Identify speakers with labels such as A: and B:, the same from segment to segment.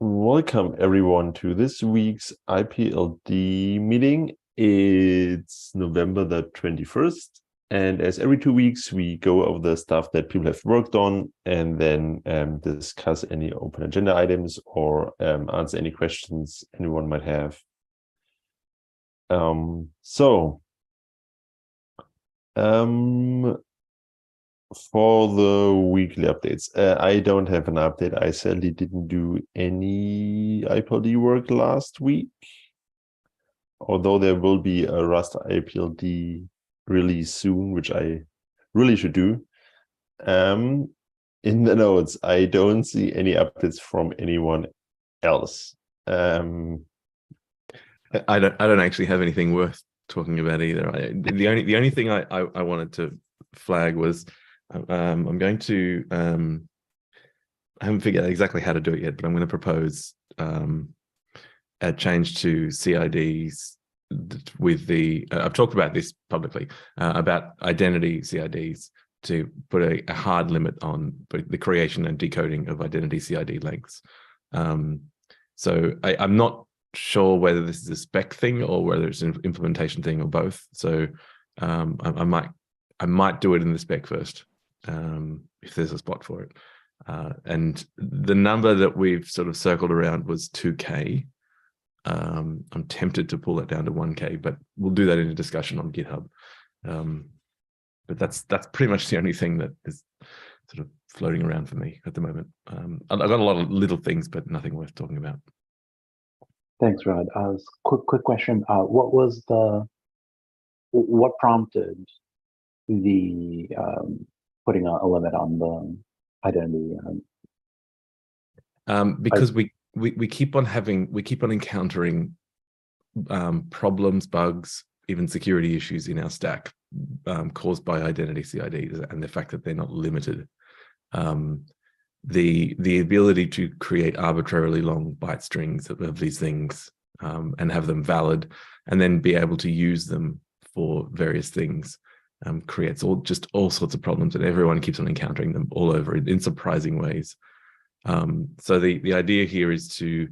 A: Welcome everyone to this week's IPLD meeting. It's November the 21st, and as every 2 weeks, we go over the stuff that people have worked on and then discuss any open agenda items or answer any questions anyone might have. For the weekly updates, I don't have an update. I sadly didn't do any IPLD work last week, although there will be a Rust IPLD release soon, which I really should do. In the notes, I don't see any updates from anyone else.
B: I don't actually have anything worth talking about either. The only thing I wanted to flag was I'm going to I haven't figured out exactly how to do it yet, but I'm going to propose a change to CIDs with the I've talked about this publicly about identity CIDs to put a hard limit on the creation and decoding of identity CID lengths. So I'm not sure whether this is a spec thing or whether it's an implementation thing or both. So I might do it in the spec first if there's a spot for it. And the number that we've sort of circled around was 2K. I'm tempted to pull that down to 1K, but we'll do that in a discussion on GitHub. But that's pretty much the only thing that is sort of floating around for me at the moment. I've got a lot of little things, but nothing worth talking about.
C: Thanks, Rod. Quick question. What prompted the putting a limit on the identity?
B: Because we keep on encountering problems, bugs, even security issues in our stack caused by identity CIDs and the fact that they're not limited. The ability to create arbitrarily long byte strings of these things and have them valid and then be able to use them for various things creates all sorts of problems, and everyone keeps on encountering them all over in surprising ways. So the idea here is to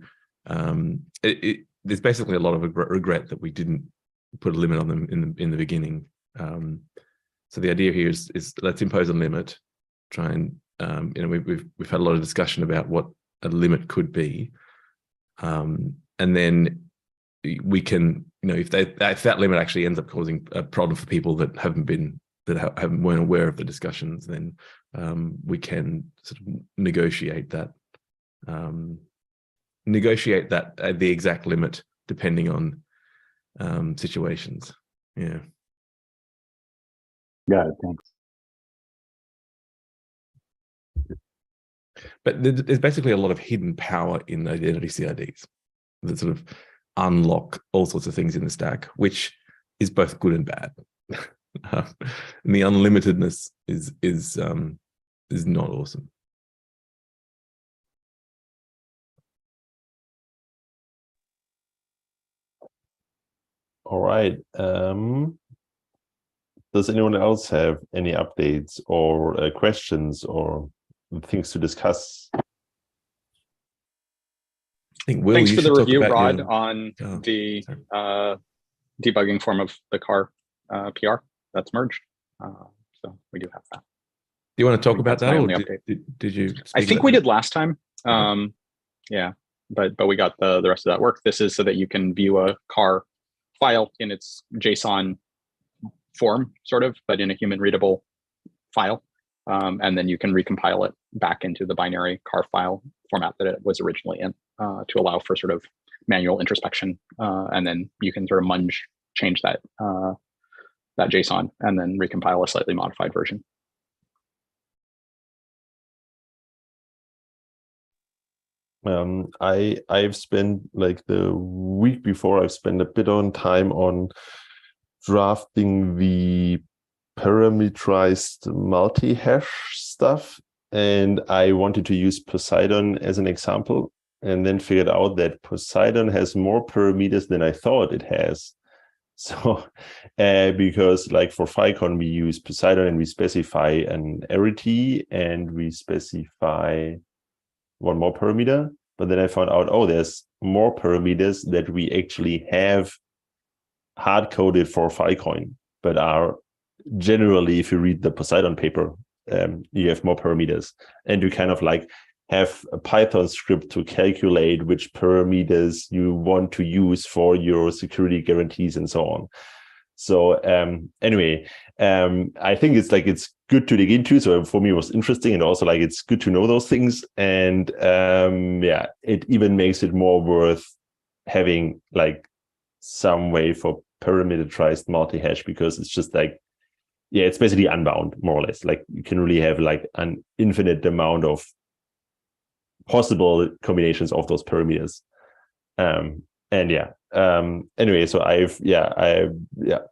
B: there's basically a lot of regret that we didn't put a limit on them in the beginning. So the idea here is let's impose a limit, try and we've had a lot of discussion about what a limit could be, and then we can, if that limit actually ends up causing a problem for people that weren't aware of the discussions, then we can sort of negotiate that the exact limit depending on situations. Yeah.
C: Got it. Thanks.
B: But there's basically a lot of hidden power in identity CIDs that sort of unlock all sorts of things in the stack, which is both good and bad. And the unlimitedness is not awesome.
A: All right. Does anyone else have any updates or questions or things to discuss?
B: I think Will,
D: thanks for the review, Rod, on the debugging form of the car PR that's merged. So we do have that.
B: Do you want to talk about that, or did you?
D: I think we did last time. Yeah, but we got the rest of that work. This is so that you can view a car file in its JSON form, sort of, but in a human readable file. And then you can recompile it back into the binary car file format that it was originally in to allow for sort of manual introspection. And then you can sort of change that JSON and then recompile a slightly modified version.
A: I've spent, like, the week before, I've spent a bit on time on drafting the parameterized multi-hash stuff, and I wanted to use Poseidon as an example, and then figured out that Poseidon has more parameters than I thought it has. So because, like, for Ficon we use Poseidon and we specify an arity and we specify one more parameter, but then I found out, oh, there's more parameters that we actually have hard-coded for Filecoin, but are generally, if you read the Poseidon paper, you have more parameters, and you kind of like have a Python script to calculate which parameters you want to use for your security guarantees and so on. So anyway, I think it's good to dig into. So for me, it was interesting, and also like it's good to know those things. And yeah, it even makes it more worth having like some way for parameterized multi-hash, because it's just like, yeah, it's basically unbound, more or less. Like you can really have like an infinite amount of possible combinations of those parameters. And yeah, anyway, so I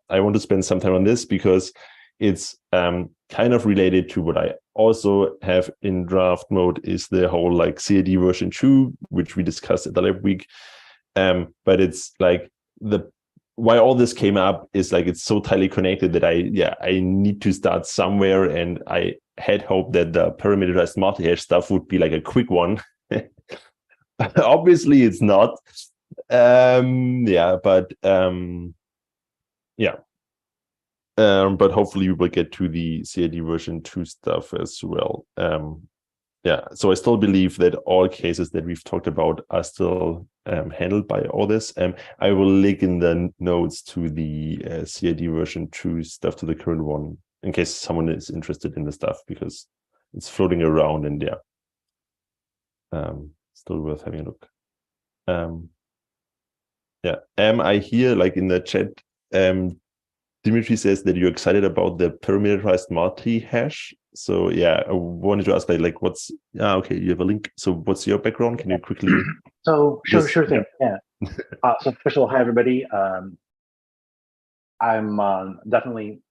A: want to spend some time on this because it's kind of related to what I also have in draft mode, is the whole like CAD version 2, which we discussed at the lab week. But it's like why all this came up is like it's so tightly connected that I need to start somewhere, and I had hoped that the parameterized multi-hash stuff would be like a quick one. Obviously it's not. But hopefully we will get to the CAD version 2 stuff as well. So I still believe that all cases that we've talked about are still handled by all this. I will link in the notes to the CAD version 2 stuff, to the current one, in case someone is interested in the stuff, because it's floating around, and still worth having a look. I hear like in the chat, Dimitri says that you're excited about the parameterized multi-hash. So yeah, I wanted to ask like what's okay, you have a link. So what's your background? Can you quickly?
C: So sure thing. Yeah. So first of all, hi everybody. I'm definitely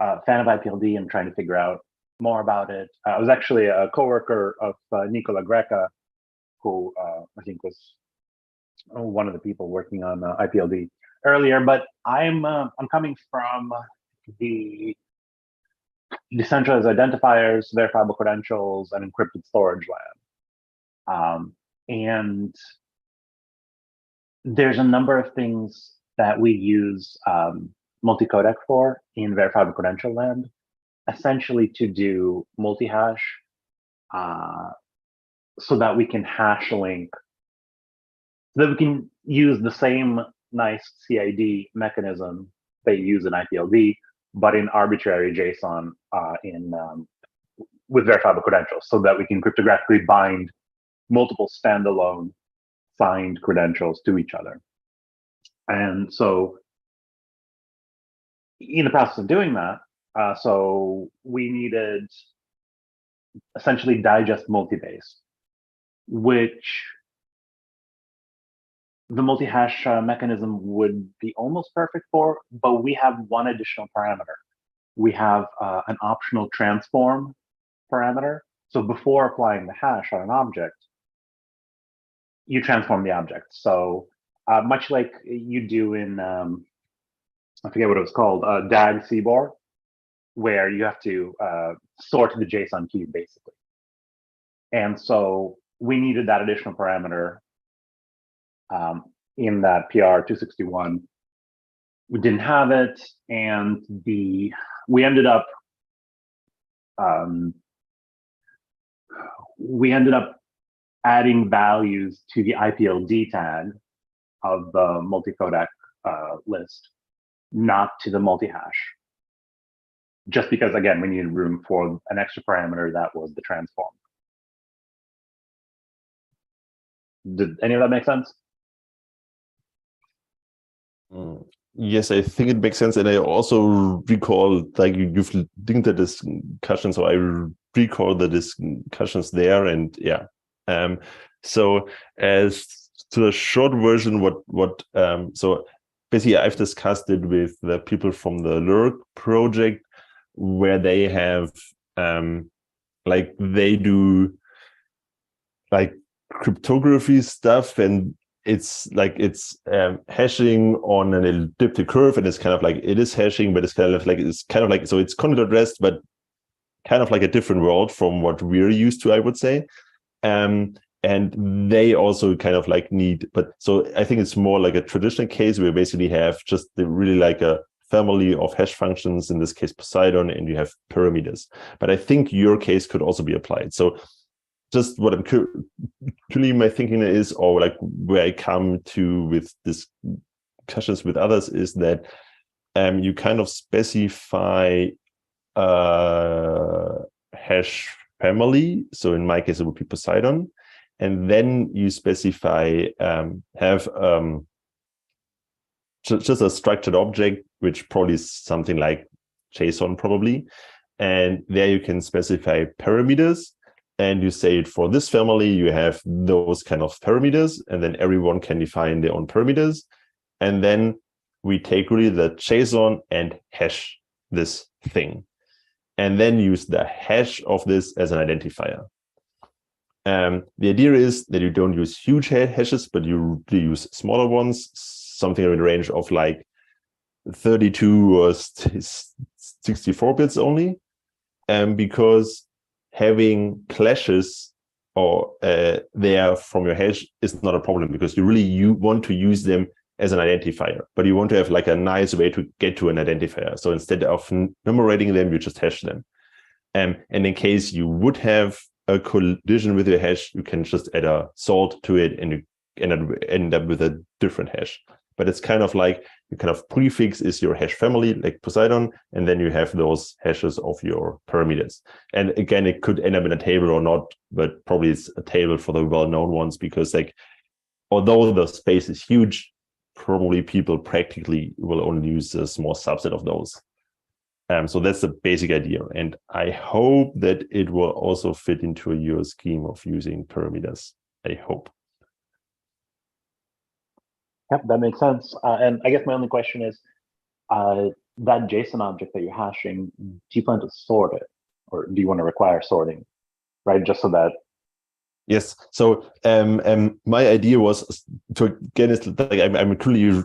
C: a fan of IPLD and trying to figure out more about it. I was actually a coworker of Nicola Greca, who I think was one of the people working on IPLD earlier. But I'm coming from the decentralized identifiers, verifiable credentials, and encrypted storage lab. And there's a number of things that we use multi-codec for in verifiable credential land, essentially to do multi-hash, so that we can hash link, so that we can use the same nice CID mechanism they use in IPLD, but in arbitrary JSON with verifiable credentials, so that we can cryptographically bind multiple standalone signed credentials to each other. And so in the process of doing that, so we needed essentially digest multibase, which the multi-hash mechanism would be almost perfect for, but we have one additional parameter. We have an optional transform parameter. So before applying the hash on an object, you transform the object. So much like you do in, I forget what it was called, DAG CBOR, where you have to sort the JSON key, basically. And so we needed that additional parameter in that PR 261. We didn't have it, and we ended up adding values to the IPLD tag of the multi-codec list, not to the multi-hash, just because, again, we needed room for an extra parameter that was the transform. Did any of that make sense?
A: Yes, I think it makes sense, and I also recall, like, you've linked the discussion, so I recall the discussions there, and yeah. So as to the short version, so basically I've discussed it with the people from the Lurk project, where they have like they do like cryptography stuff, and it's hashing on an elliptic curve, and it's kind of like it is hashing, but it's kind of like so it's content addressed, but kind of like a different world from what we're used to, I would say. And and they also kind of like need, but so I think it's more like a traditional case where you basically have just really like a family of hash functions, in this case Poseidon, and you have parameters. But I think your case could also be applied. So just what I'm currently my thinking is, or like where I come to with discussions with others, is that you kind of specify a hash family. So in my case, it would be Poseidon. And then you specify, have just a structured object, which probably is something like JSON probably. And there you can specify parameters. And you say for this family, you have those kind of parameters. And then everyone can define their own parameters. And then we take really the JSON and hash this thing. And then use the hash of this as an identifier. The idea is that you don't use huge hashes, but you use smaller ones, something in the range of like 32 or 64 bits only, because having clashes or there from your hash is not a problem, because you want to use them as an identifier, but you want to have like a nice way to get to an identifier. So instead of numerating them, you just hash them. And in case you would have a collision with your hash, you can just add a salt to it and you end up with a different hash. But it's kind of like your kind of prefix is your hash family, like Poseidon, and then you have those hashes of your parameters. And again, it could end up in a table or not, but probably it's a table for the well-known ones, because like, although the space is huge, probably people practically will only use a small subset of those. So that's the basic idea. And I hope that it will also fit into your scheme of using parameters. I hope.
C: Yep, that makes sense. And I guess my only question is, that JSON object that you're hashing, do you plan to sort it? Or do you want to require sorting, right? Just so that...
A: Yes. So my idea was to, again, it's like I'm currently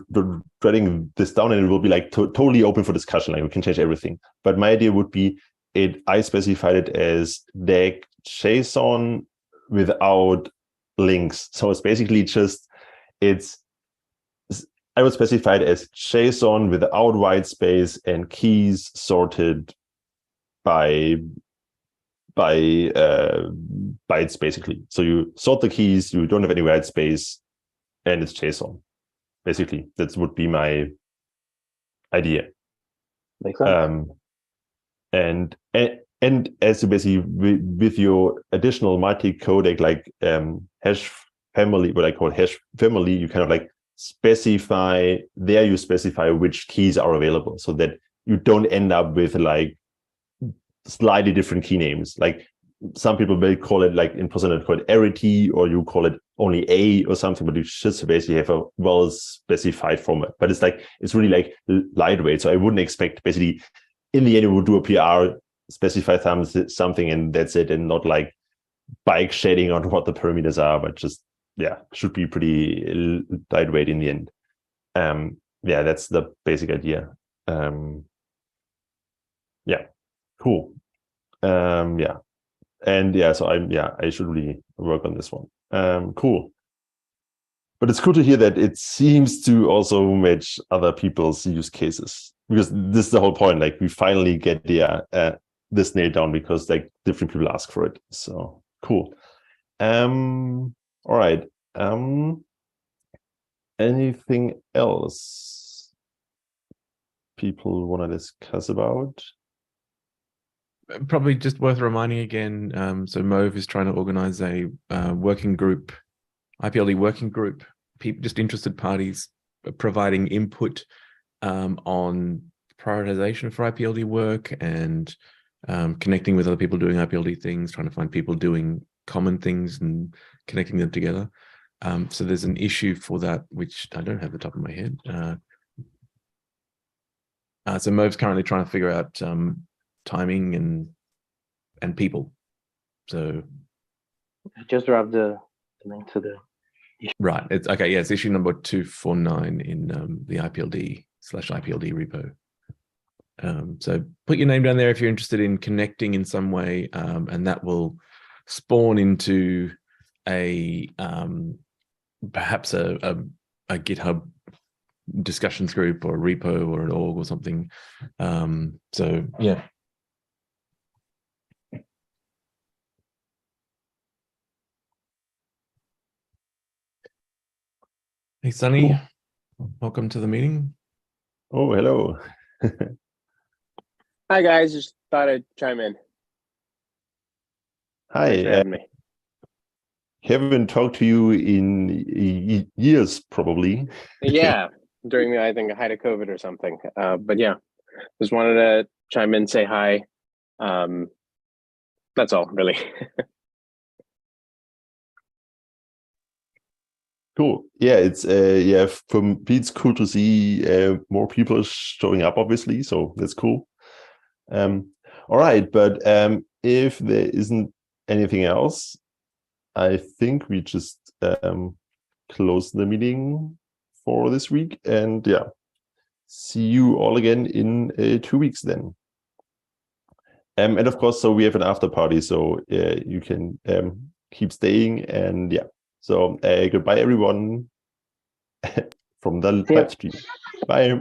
A: writing this down, and it will be like totally open for discussion. Like we can change everything. But my idea would be I specified it as DAG JSON without links. So it's basically just I would specify it as JSON without white space and keys sorted by bytes, basically. So you sort the keys, you don't have any white space, and it's JSON. Basically, that would be my idea.
C: Makes sense.
A: And as you basically with your additional multi-codec like hash family, what I call hash family, you kind of like specify which keys are available, so that you don't end up with like slightly different key names. Like some people may call it, like in Poseidon call it arity, or you call it only A or something, but you just basically have a well specified format. But it's really like lightweight. So I wouldn't expect basically in the end we would do a PR, specify something, and that's it, and not like bike shading on what the parameters are, but just should be pretty lightweight in the end. That's the basic idea. Cool. So I should really work on this one. Cool. But it's cool to hear that it seems to also match other people's use cases, because this is the whole point. Like we finally get this nailed down, because like different people ask for it. So cool. All right. Anything else people want to discuss about?
B: Probably just worth reminding again. So Mauve is trying to organize a working group, IPLD working group, just interested parties providing input on prioritization for IPLD work, and connecting with other people doing IPLD things, trying to find people doing common things and connecting them together. So there's an issue for that, which I don't have the top of my head. So Mauve's currently trying to figure out timing and people. So
E: I just dropped the link to the issue.
B: Right. It's okay. Yeah, it's issue number 249 in the IPLD/IPLD repo. So put your name down there if you're interested in connecting in some way, and that will spawn into a perhaps a GitHub discussions group or a repo or an org or something. So yeah. Hey, Sunny, welcome to the meeting.
A: Oh, hello.
F: Hi guys, just thought I'd chime in.
A: Hi.
F: Thanks for having me.
A: Haven't talked to you in years, probably.
F: Yeah, during the, I think, a height of COVID or something. But yeah, just wanted to chime in, say hi. That's all, really.
A: Cool. Yeah, it's yeah, for me it's cool to see more people showing up, obviously, so that's cool. All right, but if there isn't anything else, I think we just close the meeting for this week, and yeah, see you all again in 2 weeks then. And of course, so we have an after party, so you can keep staying, and yeah. So goodbye, everyone, from the live stream. Bye.